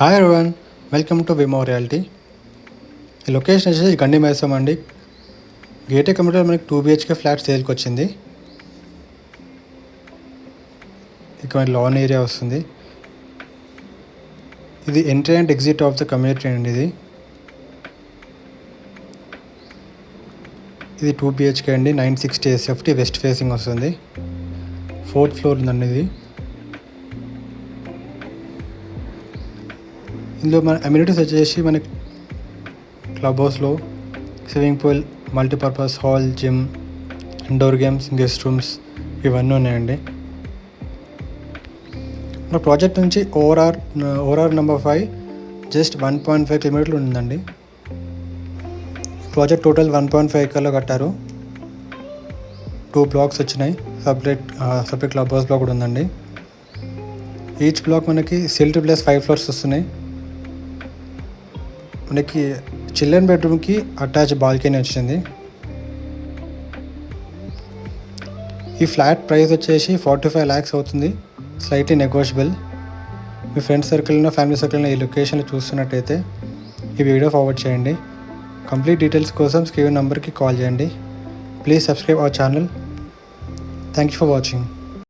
Hi everyone, welcome to Vimo reality. ఈ location వచ్చేసి గండి మైసమ్ అండి. గేటెడ్ కమ్యూనిటీలో మనకి 2 BHK ఫ్లాట్ సేల్కి వచ్చింది. ఇక్కడ లాన్ ఏరియా వస్తుంది. ఇది entry and exit of the community అండి. ఇది 2 BHK అండి. 960 SFT వెస్ట్ ఫేసింగ్ వస్తుంది. 4th ఫ్లోర్ ఉందండి ఇది. ఇందులో మన అమ్యూనిటీస్ వచ్చేసి మనకి క్లబ్ హౌస్లో swimming pool, multipurpose hall, gym, indoor games, guest rooms ఇవన్నీ ఉన్నాయండి. మన ప్రాజెక్ట్ నుంచి ఓఆర్ఆర్ నెంబర్ 5 జస్ట్ 1.5 కిలోమీటర్లు ఉందండి. ప్రాజెక్ట్ టోటల్ 1.5 ఎకర్లో కట్టారు. 2 బ్లాక్స్ వచ్చినాయి. సపరేట్ క్లబ్ హౌస్ బ్లాక్ కూడా ఉందండి. ఈచ్ బ్లాక్ మనకి సిల్ట్ ప్లస్ 5 ఫ్లోర్స్ వస్తున్నాయి. మనకి చిల్డ్రన్ బెడ్రూమ్కి అటాచ్ బాల్కనీ వచ్చింది. ఈ ఫ్లాట్ ప్రైస్ వచ్చేసి 45 lakhs అవుతుంది. Slightly negotiable. మీ ఫ్రెండ్స్ సర్కిల్లో, ఫ్యామిలీ సర్కిల్లో ఈ లొకేషన్లో చూస్తున్నట్టయితే ఈ వీడియో ఫార్వర్డ్ చేయండి. కంప్లీట్ డీటెయిల్స్ కోసం స్క్రీన్ నెంబర్కి కాల్ చేయండి. Please subscribe our channel. Thank you for watching.